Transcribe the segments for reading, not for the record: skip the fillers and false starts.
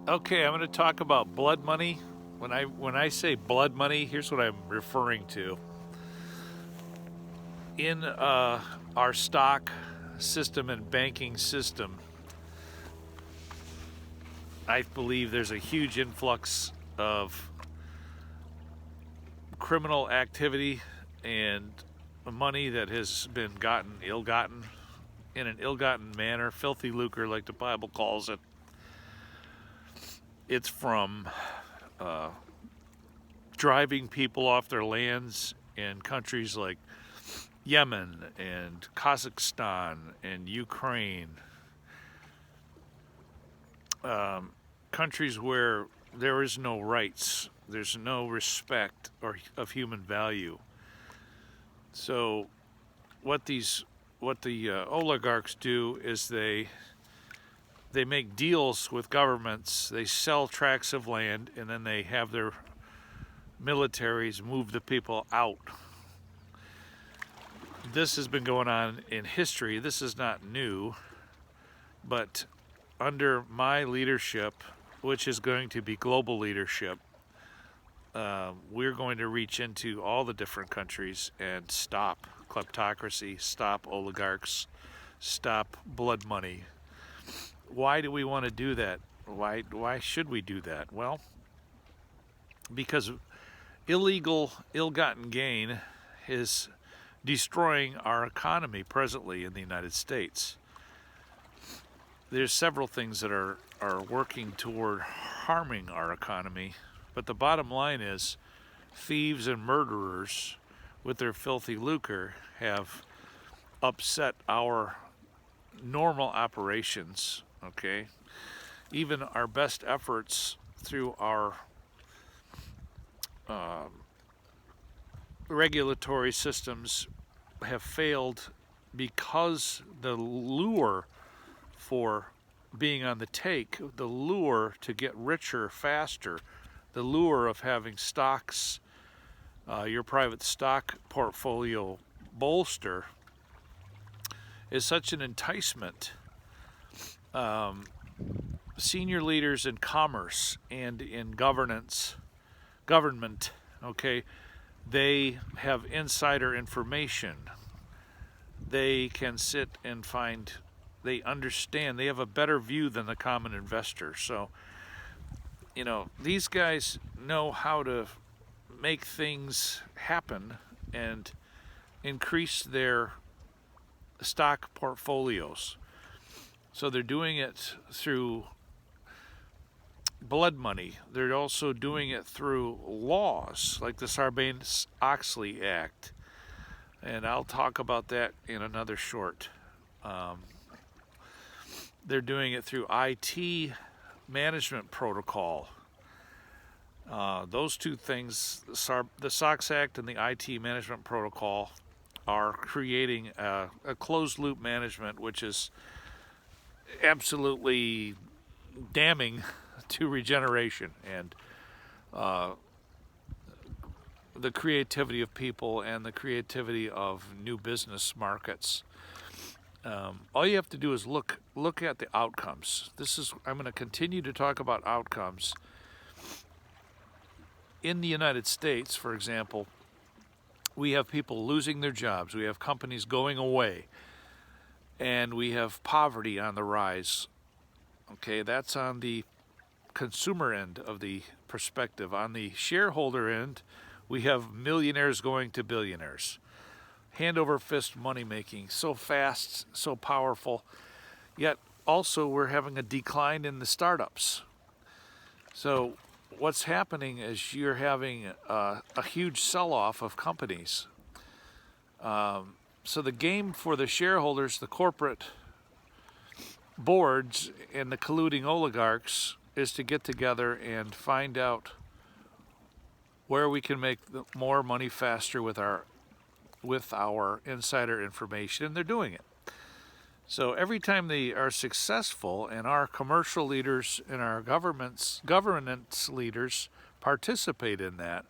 Okay, I'm going to talk about blood money. When I say blood money, here's what I'm referring to. In our stock system and banking system, I believe there's a huge influx of criminal activity and money that has been ill-gotten in an ill-gotten manner, filthy lucre like the Bible calls it. It's from driving people off their lands in countries like Yemen and Kazakhstan and Ukraine, countries where there is no rights, there's no respect of human value. So what the oligarchs do is they make deals with governments, they sell tracts of land, and then they have their militaries move the people out. This has been going on in history. This is not new, but under my leadership, which is going to be global leadership, we're going to reach into all the different countries and stop kleptocracy, stop oligarchs, stop blood money. Why do we want to do that? Why should we do that? Well, because ill-gotten gain is destroying our economy presently in the United States. There's several things that are working toward harming our economy, but the bottom line is thieves and murderers with their filthy lucre have upset our normal operations, okay? Even our best efforts through our regulatory systems have failed because the lure for being on the take, the lure to get richer faster, the lure of having stocks, your private stock portfolio bolster, is such an enticement. Senior leaders in commerce and in government, okay, they have insider information. They can sit and they understand, they have a better view than the common investor. So, these guys know how to make things happen and increase their stock portfolios. So they're doing it through blood money. They're also doing it through laws like the Sarbanes-Oxley Act, and I'll talk about that in another short. They're doing it through IT management protocol. Those two things, the SOX Act and the IT management protocol, are creating a closed loop management, which is absolutely damning to regeneration and the creativity of people and the creativity of new business markets. All you have to do is look at the outcomes. I'm going to continue to talk about outcomes. In the United States, for example, we have people losing their jobs, we have companies going away, and we have poverty on the rise. Okay, that's on the consumer end of the perspective. On the shareholder end, we have millionaires going to billionaires. Hand over fist money making, so fast, so powerful, yet also we're having a decline in the startups. So what's happening is you're having a huge sell-off of companies. So the game for the shareholders, the corporate boards, and the colluding oligarchs is to get together and find out where we can make more money faster with our insider information, and they're doing it. So every time they are successful, and our commercial leaders and our governance leaders participate in that,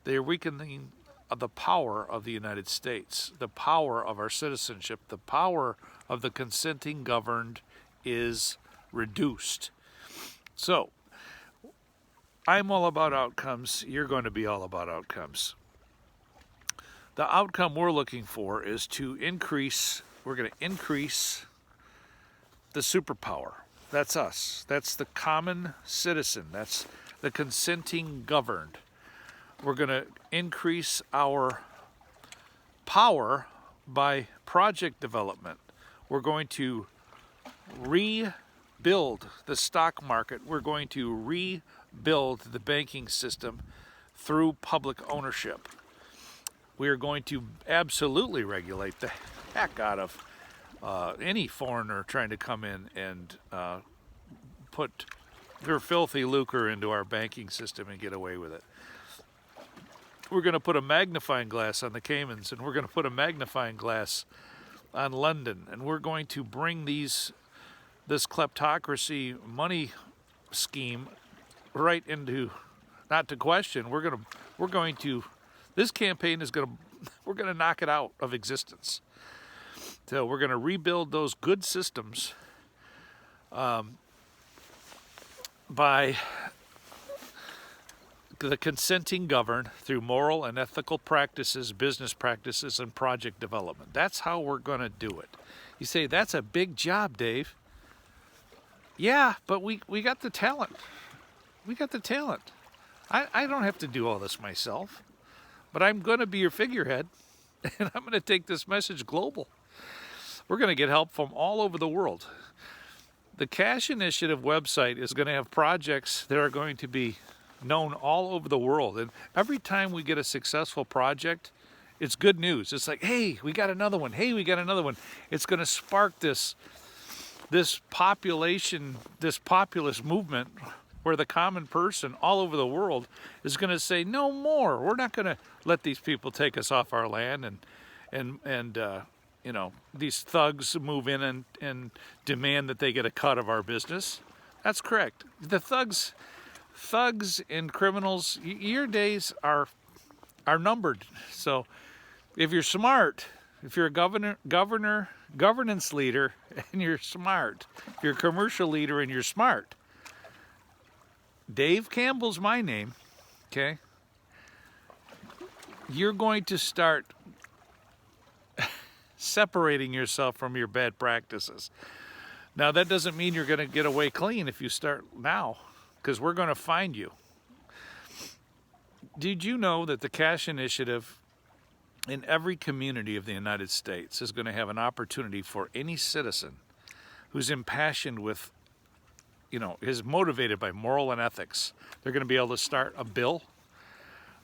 they are weakening the power of the United States, the power of our citizenship, the power of the consenting governed is reduced. So I'm all about outcomes. You're going to be all about outcomes. The outcome we're looking for is to increase, we're going to increase the superpower. That's us. That's the common citizen. That's the consenting governed. We're going to increase our power by project development. We're going to rebuild the stock market. We're going to rebuild the banking system through public ownership. We are going to absolutely regulate the heck out of any foreigner trying to come in and put their filthy lucre into our banking system and get away with it. We're going to put a magnifying glass on the Caymans, and we're going to put a magnifying glass on London, and we're going to bring this kleptocracy money scheme right into, not to question. We're going to this campaign is going to, we're going to knock it out of existence. So we're going to rebuild those good systems by the consenting governed through moral and ethical practices, business practices, and project development. That's how we're going to do it. You say, that's a big job, Dave. Yeah, but we got the talent. We got the talent. I don't have to do all this myself, but I'm going to be your figurehead, and I'm going to take this message global. We're going to get help from all over the world. The Cash Initiative website is going to have projects that are going to be known all over the world. And every time we get a successful project, it's good news. It's like, hey, we got another one. Hey, we got another one. It's going to spark this populist movement where the common person all over the world is going to say, no more. We're not going to let these people take us off our land and you know, these thugs move in and demand that they get a cut of our business. That's correct. The thugs and criminals, your days are numbered. So if you're smart, if you're a governance leader and you're smart, if you're a commercial leader and you're smart, Dave Campbell's my name, okay? You're going to start separating yourself from your bad practices. Now, that doesn't mean you're going to get away clean if you start now, because we're going to find you. Did you know that the Cash Initiative in every community of the United States is going to have an opportunity for any citizen who's impassioned with, you know, is motivated by moral and ethics? They're going to be able to start a bill.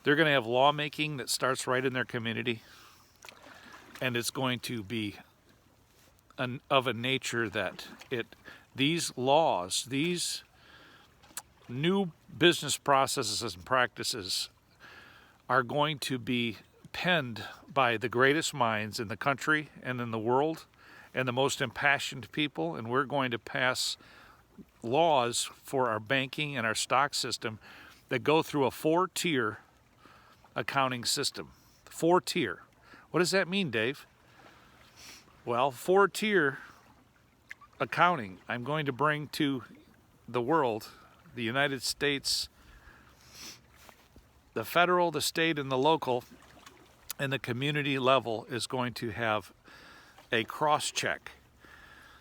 They're going to have lawmaking that starts right in their community. And it's going to be of a nature that these laws, these new business processes and practices are going to be penned by the greatest minds in the country and in the world and the most impassioned people. And we're going to pass laws for our banking and our stock system that go through a 4-tier accounting system. 4-tier. What does that mean, Dave? Well, 4-tier accounting. I'm going to bring to the world, the United States, the federal, the state, and the local, and the community level is going to have a cross-check.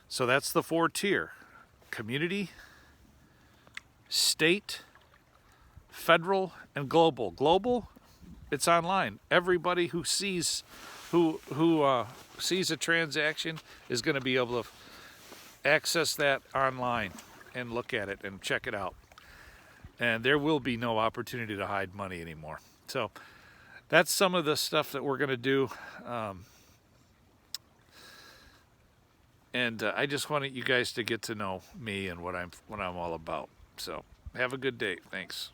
So that's the 4-tier. Community, state, federal, and global. Global, it's online. Everybody who sees sees a transaction is going to be able to access that online and look at it and check it out. And there will be no opportunity to hide money anymore. So that's some of the stuff that we're going to do. And I just wanted you guys to get to know me and what I'm all about. So have a good day. Thanks.